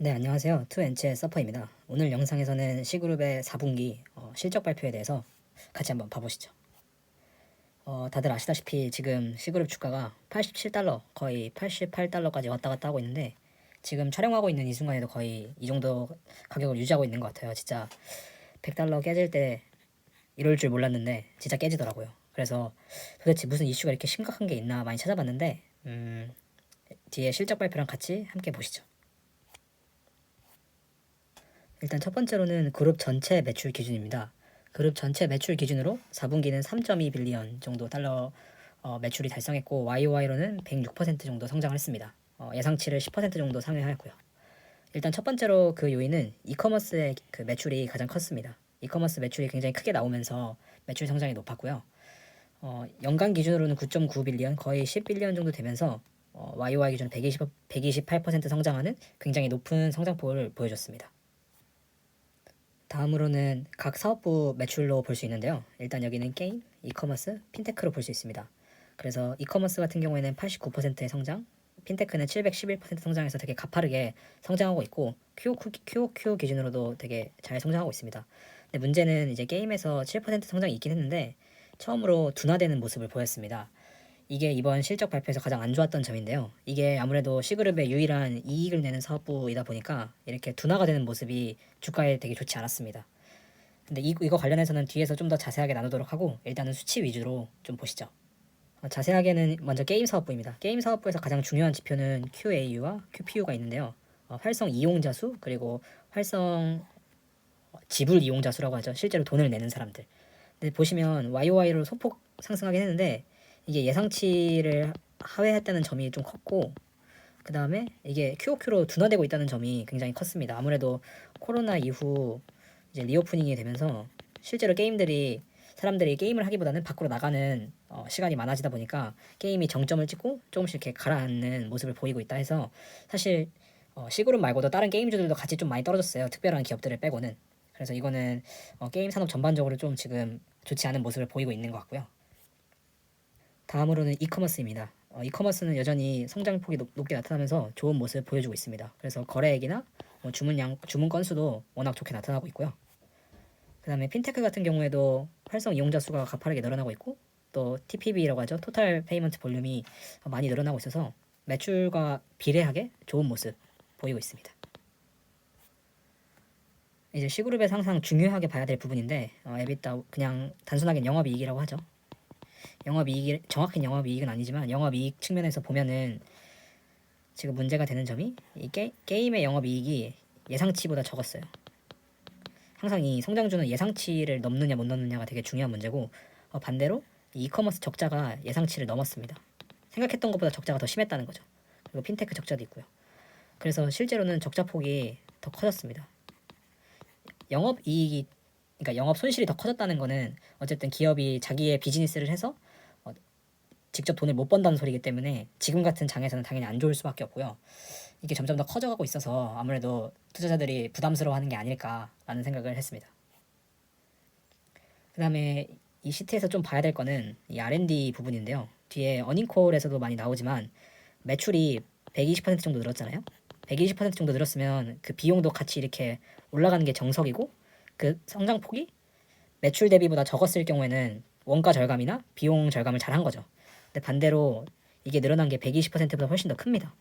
네, 안녕하세요. 투엔치의 서퍼입니다. 오늘 영상에서는 C그룹의 4분기 실적 발표에 대해서 같이 한번 봐보시죠. 다들 아시다시피 지금 C그룹 주가가 87달러, 거의 88달러까지 왔다 갔다 하고 있는데 지금 촬영하고 있는 이 순간에도 거의 이 정도 가격을 유지하고 있는 것 같아요. 진짜 100달러 깨질 때 이럴 줄 몰랐는데 진짜 깨지더라고요. 그래서 도대체 무슨 이슈가 이렇게 심각한 게 있나 많이 찾아봤는데 뒤에 실적 발표랑 같이 함께 보시죠. 일단 첫 번째로는 그룹 전체 매출 기준입니다. 그룹 전체 매출 기준으로 4분기는 3.2 빌리언 정도 달러 매출이 달성했고 YOY로는 106% 정도 성장을 했습니다. 예상치를 10% 정도 상회하였고요. 일단 첫 번째로 그 요인은 이커머스의 그 매출이 가장 컸습니다. 이커머스 매출이 굉장히 크게 나오면서 매출 성장이 높았고요. 연간 기준으로는 9.9 빌리언, 거의 10 빌리언 정도 되면서 YOY 기준 128% 성장하는 굉장히 높은 성장폭을 보여줬습니다. 다음으로는 각 사업부 매출로 볼 수 있는데요. 일단 여기는 게임, 이커머스, 핀테크로 볼 수 있습니다. 그래서 이커머스 같은 경우에는 89%의 성장, 핀테크는 711% 성장해서 되게 가파르게 성장하고 있고 QOQ 기준으로도 되게 잘 성장하고 있습니다. 근데 문제는 이제 게임에서 7% 성장이 있긴 했는데 처음으로 둔화되는 모습을 보였습니다. 이게 이번 실적 발표에서 가장 안 좋았던 점인데요. 이게 아무래도 C그룹의 유일한 이익을 내는 사업부이다 보니까 이렇게 둔화가 되는 모습이 주가에 되게 좋지 않았습니다. 근데 이거 관련해서는 뒤에서 좀 더 자세하게 나누도록 하고 일단은 수치 위주로 좀 보시죠. 자세하게는 먼저 게임 사업부입니다. 게임 사업부에서 가장 중요한 지표는 QAU와 QPU가 있는데요. 활성 이용자 수 그리고 활성 지불 이용자 수라고 하죠. 실제로 돈을 내는 사람들. 근데 보시면 YOY로 소폭 상승하긴 했는데 이게 예상치를 하회했다는 점이 좀 컸고 그 다음에 이게 QOQ로 둔화되고 있다는 점이 굉장히 컸습니다. 아무래도 코로나 이후 이제 리오프닝이 되면서 실제로 사람들이 게임을 하기보다는 밖으로 나가는 시간이 많아지다 보니까 게임이 정점을 찍고 조금씩 이렇게 가라앉는 모습을 보이고 있다 해서 사실 C그룹 말고도 다른 게임주들도 같이 좀 많이 떨어졌어요. 특별한 기업들을 빼고는. 그래서 이거는 게임 산업 전반적으로 좀 지금 좋지 않은 모습을 보이고 있는 것 같고요. 다음으로는 이커머스입니다. 이커머스는 여전히 성장폭이 높게 나타나면서 좋은 모습을 보여주고 있습니다. 그래서 거래액이나 주문 건수도 워낙 좋게 나타나고 있고요. 그 다음에 핀테크 같은 경우에도 활성 이용자 수가 가파르게 늘어나고 있고 또 TPV라고 하죠. 토탈 페이먼트 볼륨이 많이 늘어나고 있어서 매출과 비례하게 좋은 모습 보이고 있습니다. 이제 C그룹에서 항상 중요하게 봐야 될 부분인데 에비타 그냥 단순하게 영업이익이라고 하죠. 정확한 영업이익은 아니지만 영업이익 측면에서 보면은 지금 문제가 되는 점이 이 게임의 영업이익이 예상치보다 적었어요. 항상 이 성장주는 예상치를 넘느냐 못 넘느냐가 되게 중요한 문제고 반대로 이 이커머스 적자가 예상치를 넘었습니다. 생각했던 것보다 적자가 더 심했다는 거죠. 그리고 핀테크 적자도 있고요. 그래서 실제로는 적자 폭이 더 커졌습니다. 영업이익이 그러니까 영업 손실이 더 커졌다는 거는 어쨌든 기업이 자기의 비즈니스를 해서 직접 돈을 못 번다는 소리이기 때문에 지금 같은 장에서는 당연히 안 좋을 수밖에 없고요. 이게 점점 더 커져가고 있어서 아무래도 투자자들이 부담스러워하는 게 아닐까라는 생각을 했습니다. 그 다음에 이 시트에서 좀 봐야 될 거는 이 R&D 부분인데요. 뒤에 어닝콜에서도 많이 나오지만 매출이 120% 정도 늘었잖아요. 120% 정도 늘었으면 그 비용도 같이 이렇게 올라가는 게 정석이고 그 성장폭이 매출 대비보다 적었을 경우에는 원가 절감이나 비용 절감을 잘한 거죠. 근데 반대로 이게 늘어난 게 120%보다 훨씬 더 큽니다.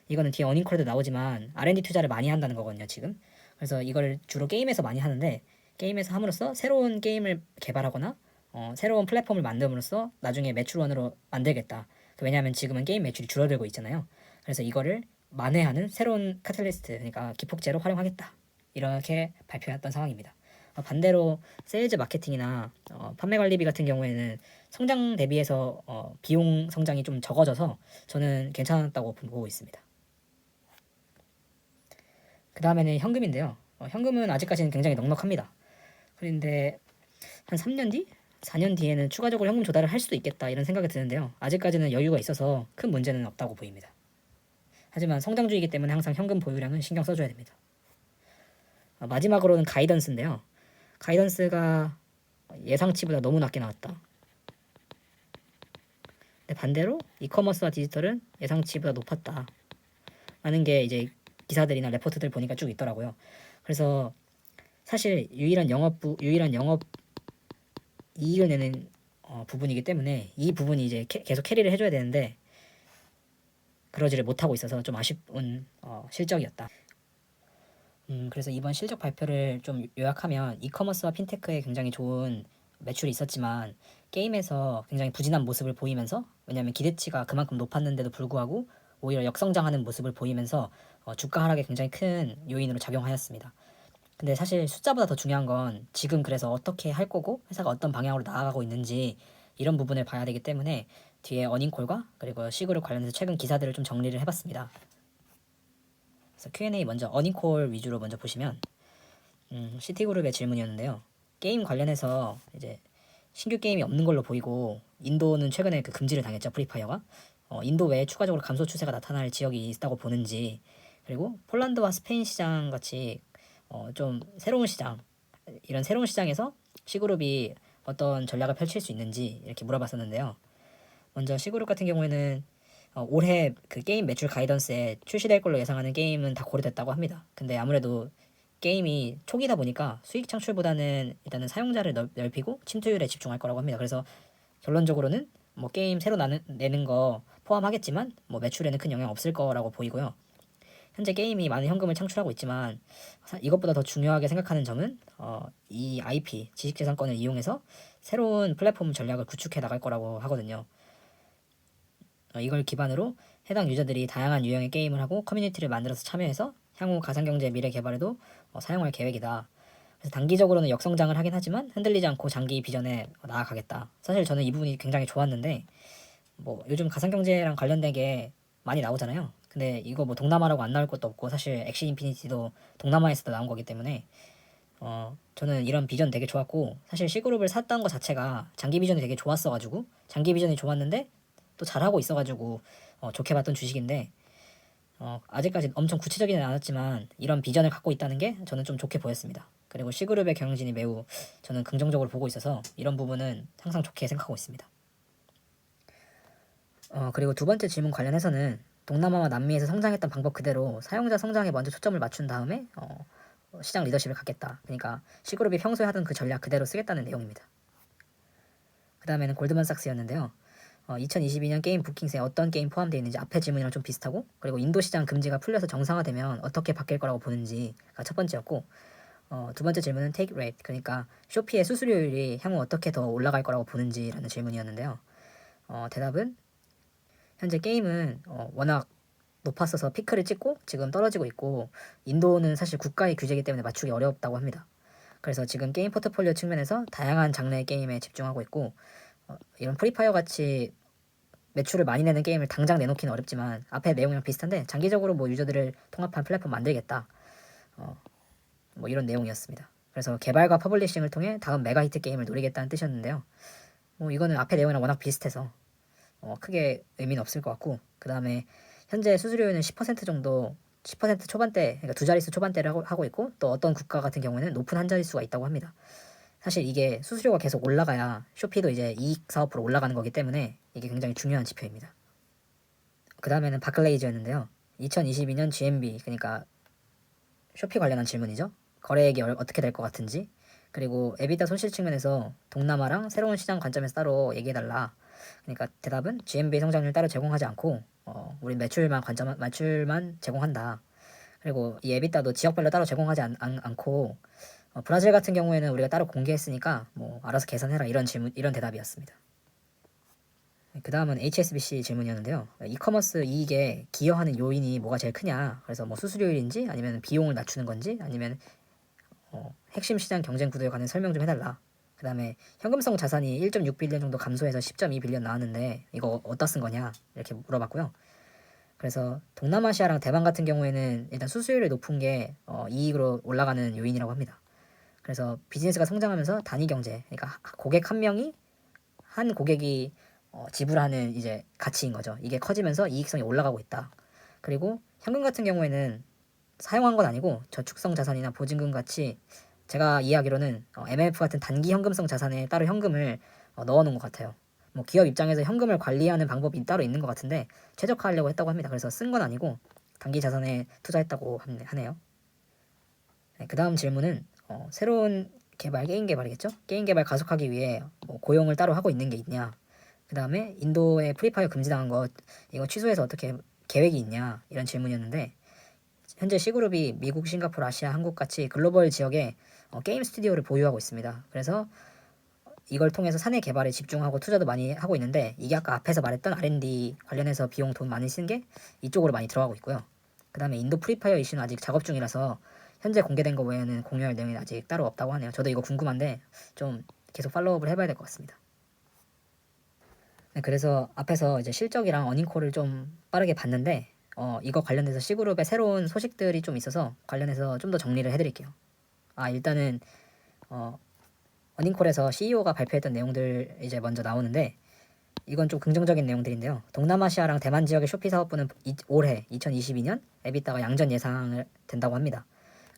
이거는 뒤에 어닝콜에도 나오지만 R&D 투자를 많이 한다는 거거든요, 지금. 그래서 이걸 주로 게임에서 많이 하는데 게임에서 함으로써 새로운 게임을 개발하거나 새로운 플랫폼을 만듦으로써 나중에 매출원으로 만들겠다. 왜냐하면 지금은 게임 매출이 줄어들고 있잖아요. 그래서 이거를 만회하는 새로운 카탈리스트, 그러니까 기폭제로 활용하겠다. 이렇게 발표했던 상황입니다. 반대로 세일즈 마케팅이나 판매 관리비 같은 경우에는 성장 대비해서 비용 성장이 좀 적어져서 저는 괜찮았다고 보고 있습니다. 그 다음에는 현금인데요. 현금은 아직까지는 굉장히 넉넉합니다. 그런데 한 3년 뒤? 4년 뒤에는 추가적으로 현금 조달을 할 수도 있겠다 이런 생각이 드는데요. 아직까지는 여유가 있어서 큰 문제는 없다고 보입니다. 하지만 성장주이기 때문에 항상 현금 보유량은 신경 써줘야 됩니다. 마지막으로는 가이던스인데요. 가이던스가 예상치보다 너무 낮게 나왔다. 근데 반대로 이커머스와 디지털은 예상치보다 높았다. 라는 게 이제 기사들이나 레포트들 보니까 쭉 있더라고요. 그래서 사실 유일한 영업 이익을 내는 부분이기 때문에 이 부분이 이제 계속 캐리를 해줘야 되는데 그러지를 못하고 있어서 좀 아쉬운 실적이었다. 그래서 이번 실적 발표를 좀 요약하면 이커머스와 핀테크에 굉장히 좋은 매출이 있었지만 게임에서 굉장히 부진한 모습을 보이면서, 왜냐하면 기대치가 그만큼 높았는데도 불구하고 오히려 역성장하는 모습을 보이면서 주가 하락에 굉장히 큰 요인으로 작용하였습니다. 근데 사실 숫자보다 더 중요한 건 지금 그래서 어떻게 할 거고 회사가 어떤 방향으로 나아가고 있는지 이런 부분을 봐야 되기 때문에 뒤에 어닝콜과 그리고 시그룹 관련해서 최근 기사들을 좀 정리를 해봤습니다. 그래서 Q&A 먼저 어닝콜 위주로 먼저 보시면 시티그룹의 질문이었는데요. 게임 관련해서 이제 신규 게임이 없는 걸로 보이고 인도는 최근에 그 금지를 당했죠, 프리파이어가. 인도 외에 추가적으로 감소 추세가 나타날 지역이 있다고 보는지, 그리고 폴란드와 스페인 시장 같이 좀 새로운 시장, 이런 새로운 시장에서 C그룹이 어떤 전략을 펼칠 수 있는지 이렇게 물어봤었는데요. 먼저 C그룹 같은 경우에는 올해 그 게임 매출 가이던스에 출시될 걸로 예상하는 게임은 다 고려됐다고 합니다. 근데 아무래도 게임이 초기다 보니까 수익 창출보다는 일단은 사용자를 넓히고 침투율에 집중할 거라고 합니다. 그래서 결론적으로는 뭐 게임 새로 내는 거 포함하겠지만 뭐 매출에는 큰 영향 없을 거라고 보이고요. 현재 게임이 많은 현금을 창출하고 있지만 이것보다 더 중요하게 생각하는 점은 이 IP 지식재산권을 이용해서 새로운 플랫폼 전략을 구축해 나갈 거라고 하거든요. 이걸 기반으로 해당 유저들이 다양한 유형의 게임을 하고 커뮤니티를 만들어서 참여해서 향후 가상경제 미래 개발에도 사용할 계획이다. 그래서 단기적으로는 역성장을 하긴 하지만 흔들리지 않고 장기 비전에 나아가겠다. 사실 저는 이 부분이 굉장히 좋았는데 뭐 요즘 가상경제랑 관련된 게 많이 나오잖아요. 근데 이거 뭐 동남아라고 안 나올 것도 없고 사실 엑시 인피니티도 동남아에서도 나온 거기 때문에 저는 이런 비전 되게 좋았고, 사실 C그룹을 샀던 것 자체가 장기 비전이 되게 좋았어가지고 장기 비전이 좋았는데 또 잘하고 있어가지고 좋게 봤던 주식인데 아직까지 엄청 구체적이진 않았지만 이런 비전을 갖고 있다는 게 저는 좀 좋게 보였습니다. 그리고 C그룹의 경영진이 매우 저는 긍정적으로 보고 있어서 이런 부분은 항상 좋게 생각하고 있습니다. 그리고 두 번째 질문 관련해서는 동남아와 남미에서 성장했던 방법 그대로 사용자 성장에 먼저 초점을 맞춘 다음에 시장 리더십을 갖겠다. 그러니까 C그룹이 평소에 하던 그 전략 그대로 쓰겠다는 내용입니다. 그 다음에는 골드만삭스였는데요. 2022년 게임 부킹스에 어떤 게임 포함되어 있는지 앞의 질문이랑 좀 비슷하고, 그리고 인도 시장 금지가 풀려서 정상화되면 어떻게 바뀔 거라고 보는지가 첫 번째였고, 두 번째 질문은 take rate, 그러니까 쇼피의 수수료율이 향후 어떻게 더 올라갈 거라고 보는지라는 질문이었는데요. 대답은 현재 게임은 워낙 높았어서 피크를 찍고 지금 떨어지고 있고, 인도는 사실 국가의 규제이기 때문에 맞추기 어렵다고 합니다. 그래서 지금 게임 포트폴리오 측면에서 다양한 장르의 게임에 집중하고 있고, 이런 프리파이어 같이 매출을 많이 내는 게임을 당장 내놓기는 어렵지만 앞에 내용이랑 비슷한데 장기적으로 뭐 유저들을 통합한 플랫폼 만들겠다, 뭐 이런 내용이었습니다. 그래서 개발과 퍼블리싱을 통해 다음 메가히트 게임을 노리겠다는 뜻이었는데요. 뭐 이거는 앞에 내용이랑 워낙 비슷해서 크게 의미는 없을 것 같고, 그 다음에 현재 수수료율은 10% 정도, 10% 초반대, 그러니까 두 자릿수 초반대를 하고 있고, 또 어떤 국가 같은 경우에는 높은 한 자릿수가 있다고 합니다. 사실 이게 수수료가 계속 올라가야 쇼피도 이제 이익 사업으로 올라가는 거기 때문에 이게 굉장히 중요한 지표입니다. 그 다음에는 바클레이즈였는데요. 2022년 GMV, 그러니까 쇼피 관련한 질문이죠. 거래액이 어떻게 될 것 같은지, 그리고 에비타 손실 측면에서 동남아랑 새로운 시장 관점에서 따로 얘기해달라. 그러니까 대답은 GMV 성장률 따로 제공하지 않고 우린 매출만 제공한다. 그리고 이 에비타도 지역별로 따로 제공하지 않고 브라질 같은 경우에는 우리가 따로 공개했으니까 뭐 알아서 계산해라, 이런 대답이었습니다. 그 다음은 HSBC 질문이었는데요. 이커머스 이익에 기여하는 요인이 뭐가 제일 크냐? 그래서 뭐 수수료율인지 아니면 비용을 낮추는 건지 아니면 핵심 시장 경쟁 구도에 관한 설명 좀 해달라. 그 다음에 현금성 자산이 1.6빌리언 정도 감소해서 10.2빌리언 나왔는데 이거 어디다 쓴 거냐? 이렇게 물어봤고요. 그래서 동남아시아랑 대만 같은 경우에는 일단 수수료율이 높은 게 이익으로 올라가는 요인이라고 합니다. 그래서 비즈니스가 성장하면서 단위 경제, 그러니까 고객 한 명이 한 고객이 지불하는 이제 가치인 거죠. 이게 커지면서 이익성이 올라가고 있다. 그리고 현금 같은 경우에는 사용한 건 아니고 저축성 자산이나 보증금 같이, 제가 이해하기로는 MMF 같은 단기 현금성 자산에 따로 현금을 넣어놓은 것 같아요. 뭐 기업 입장에서 현금을 관리하는 방법이 따로 있는 것 같은데 최적화하려고 했다고 합니다. 그래서 쓴 건 아니고 단기 자산에 투자했다고 하네요. 네, 그 다음 질문은 새로운 게임 개발이겠죠? 게임 개발 가속하기 위해 뭐 고용을 따로 하고 있는 게 있냐? 그 다음에 인도에 프리파이어 금지당한 거 이거 취소해서 어떻게 계획이 있냐? 이런 질문이었는데 현재 C그룹이 미국, 싱가포르, 아시아, 한국 같이 글로벌 지역에 게임 스튜디오를 보유하고 있습니다. 그래서 이걸 통해서 사내 개발에 집중하고 투자도 많이 하고 있는데 이게 아까 앞에서 말했던 R&D 관련해서 비용 돈 많이 쓴 게 이쪽으로 많이 들어가고 있고요. 그 다음에 인도 프리파이어 이슈는 아직 작업 중이라서 현재 공개된 거 외에는 공유할 내용이 아직 따로 없다고 하네요. 저도 이거 궁금한데 좀 계속 팔로우업을 해봐야 될 것 같습니다. 네, 그래서 앞에서 이제 실적이랑 어닝콜을 좀 빠르게 봤는데 이거 관련돼서 C그룹의 새로운 소식들이 좀 있어서 관련해서 좀 더 정리를 해드릴게요. 일단은 어닝콜에서 CEO가 발표했던 내용들 이제 먼저 나오는데 이건 좀 긍정적인 내용들인데요. 동남아시아랑 대만 지역의 쇼피 사업부는 올해 2022년 에비타가 양전 예상을 된다고 합니다.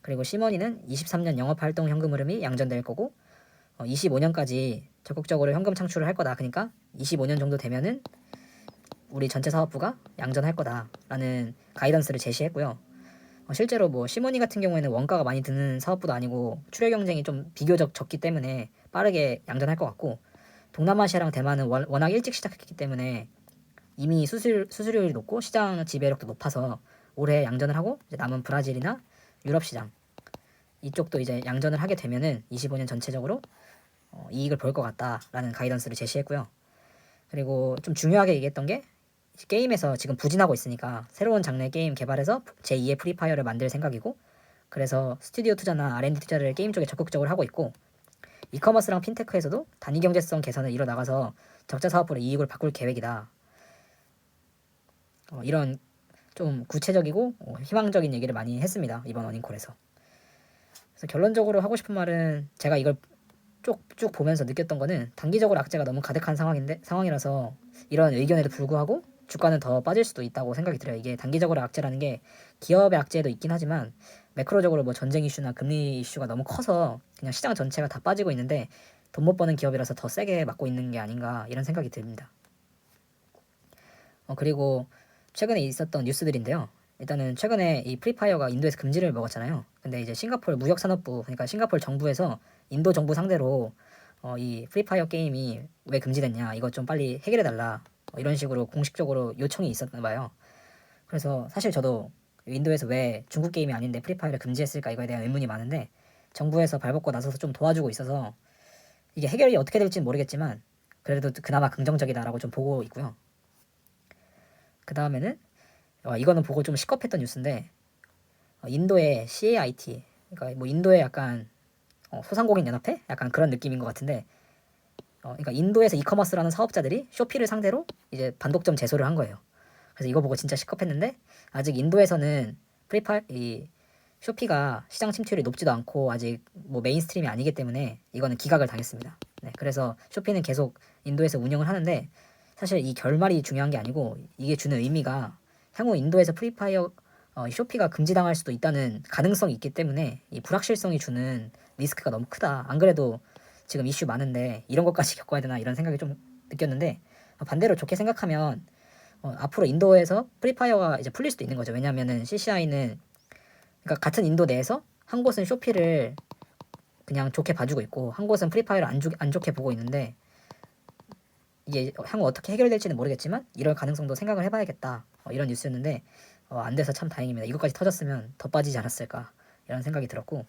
그리고 시머니는 23년 영업활동 현금 흐름이 양전될 거고 25년까지 적극적으로 현금 창출을 할 거다. 그러니까 25년 정도 되면은 우리 전체 사업부가 양전할 거다라는 가이던스를 제시했고요. 실제로 뭐 시머니 같은 경우에는 원가가 많이 드는 사업부도 아니고 출혈 경쟁이 좀 비교적 적기 때문에 빠르게 양전할 것 같고 동남아시아랑 대만은 워낙 일찍 시작했기 때문에 이미 수수료율이 높고 시장 지배력도 높아서 올해 양전을 하고 이제 남은 브라질이나 유럽 시장 이쪽도 이제 양전을 하게 되면은 25년 전체적으로 이익을 볼 것 같다라는 가이던스를 제시했고요. 그리고 좀 중요하게 얘기했던 게 게임에서 지금 부진하고 있으니까 새로운 장르의 게임 개발해서 제2의 프리파이어를 만들 생각이고 그래서 스튜디오 투자나 R&D 투자를 게임 쪽에 적극적으로 하고 있고 이커머스랑 핀테크에서도 단위 경제성 개선을 이뤄나가서 적자 사업부로 이익을 바꿀 계획이다. 이런 좀 구체적이고 희망적인 얘기를 많이 했습니다. 이번 어닝콜에서. 그래서 결론적으로 하고 싶은 말은 제가 이걸 쭉 보면서 느꼈던 거는 단기적으로 악재가 너무 가득한 상황이라서 이런 의견에도 불구하고 주가는 더 빠질 수도 있다고 생각이 들어요. 이게 단기적으로 악재라는 게 기업의 악재도 있긴 하지만 매크로적으로 뭐 전쟁 이슈나 금리 이슈가 너무 커서 그냥 시장 전체가 다 빠지고 있는데 돈 못 버는 기업이라서 더 세게 맞고 있는 게 아닌가 이런 생각이 듭니다. 그리고 최근에 있었던 뉴스들인데요. 일단은 최근에 이 프리파이어가 인도에서 금지를 먹었잖아요. 근데 이제 싱가포르 무역산업부, 그러니까 싱가포르 정부에서 인도 정부 상대로 이 프리파이어 게임이 왜 금지됐냐, 이거 좀 빨리 해결해달라, 이런 식으로 공식적으로 요청이 있었나 봐요. 그래서 사실 저도 인도에서 왜 중국 게임이 아닌데 프리파이어를 금지했을까 이거에 대한 의문이 많은데 정부에서 발벗고 나서서 좀 도와주고 있어서 이게 해결이 어떻게 될지는 모르겠지만 그래도 그나마 긍정적이다라고 좀 보고 있고요. 그 다음에는 이거는 보고 좀 시겁했던 뉴스인데 인도의 CAIT, 그러니까 뭐 인도의 약간 소상공인 연합회? 약간 그런 느낌인 것 같은데 그러니까 인도에서 이커머스라는 사업자들이 쇼피를 상대로 이제 반독점 제소를 한 거예요. 그래서 이거 보고 진짜 시겁했는데 아직 인도에서는 이 쇼피가 시장 침투율이 높지도 않고 아직 뭐 메인스트림이 아니기 때문에 이거는 기각을 당했습니다. 네, 그래서 쇼피는 계속 인도에서 운영을 하는데 사실 이 결말이 중요한 게 아니고 이게 주는 의미가 향후 인도에서 프리파이어 쇼피가 금지당할 수도 있다는 가능성이 있기 때문에 이 불확실성이 주는 리스크가 너무 크다. 안 그래도 지금 이슈 많은데 이런 것까지 겪어야 되나 이런 생각이 좀 느꼈는데 반대로 좋게 생각하면 앞으로 인도에서 프리파이어가 이제 풀릴 수도 있는 거죠. 왜냐하면은 CCI는 그러니까 같은 인도 내에서 한 곳은 쇼피를 그냥 좋게 봐주고 있고 한 곳은 프리파이어를 안 좋게 보고 있는데 이게 향후 어떻게 해결될지는 모르겠지만 이럴 가능성도 생각을 해봐야겠다. 이런 뉴스였는데 안 돼서 참 다행입니다. 이거까지 터졌으면 더 빠지지 않았을까 이런 생각이 들었고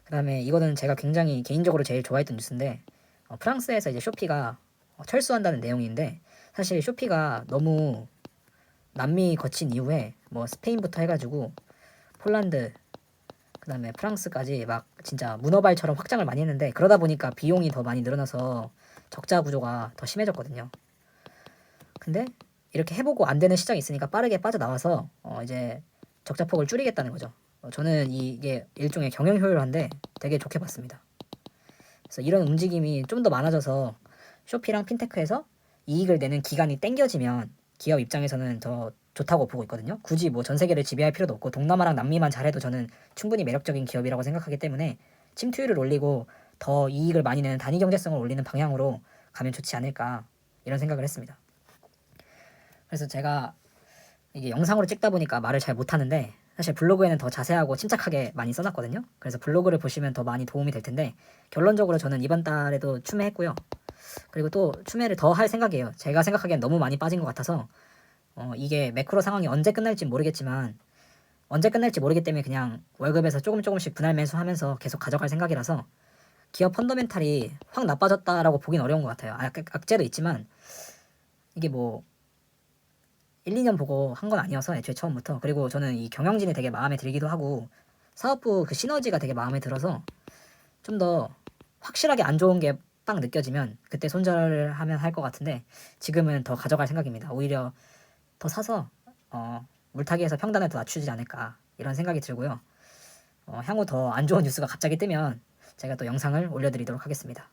그 다음에 이거는 제가 굉장히 개인적으로 제일 좋아했던 뉴스인데 프랑스에서 이제 쇼피가 철수한다는 내용인데 사실 쇼피가 너무 남미 거친 이후에 뭐 스페인부터 해가지고 폴란드 그 다음에 프랑스까지 막 진짜 문어발처럼 확장을 많이 했는데 그러다 보니까 비용이 더 많이 늘어나서 적자 구조가 더 심해졌거든요. 근데 이렇게 해보고 안 되는 시장이 있으니까 빠르게 빠져나와서 이제 적자폭을 줄이겠다는 거죠. 저는 이게 일종의 경영 효율화인데 되게 좋게 봤습니다. 그래서 이런 움직임이 좀 더 많아져서 쇼피랑 핀테크에서 이익을 내는 기간이 땡겨지면 기업 입장에서는 더 좋다고 보고 있거든요. 굳이 뭐 전 세계를 지배할 필요도 없고 동남아랑 남미만 잘해도 저는 충분히 매력적인 기업이라고 생각하기 때문에 침투율을 올리고 더 이익을 많이 내는 단위 경제성을 올리는 방향으로 가면 좋지 않을까 이런 생각을 했습니다. 그래서 제가 이게 영상으로 찍다 보니까 말을 잘 못하는데 사실 블로그에는 더 자세하고 침착하게 많이 써놨거든요. 그래서 블로그를 보시면 더 많이 도움이 될 텐데 결론적으로 저는 이번 달에도 추매했고요. 그리고 또 추매를 더 할 생각이에요. 제가 생각하기엔 너무 많이 빠진 것 같아서 이게 매크로 상황이 언제 끝날지 모르겠지만 언제 끝날지 모르기 때문에 그냥 월급에서 조금씩 분할 매수하면서 계속 가져갈 생각이라서 기업 펀더멘탈이 확 나빠졌다라고 보긴 어려운 것 같아요. 악재도 있지만 이게 뭐 1, 2년 보고 한 건 아니어서 애초에 처음부터. 그리고 저는 이 경영진이 되게 마음에 들기도 하고 사업부 그 시너지가 되게 마음에 들어서 좀 더 확실하게 안 좋은 게 딱 느껴지면 그때 손절을 하면 할 것 같은데 지금은 더 가져갈 생각입니다. 오히려 더 사서 물타기에서 평단을 더 낮추지 않을까 이런 생각이 들고요. 향후 더 안 좋은 뉴스가 갑자기 뜨면 제가 또 영상을 올려드리도록 하겠습니다.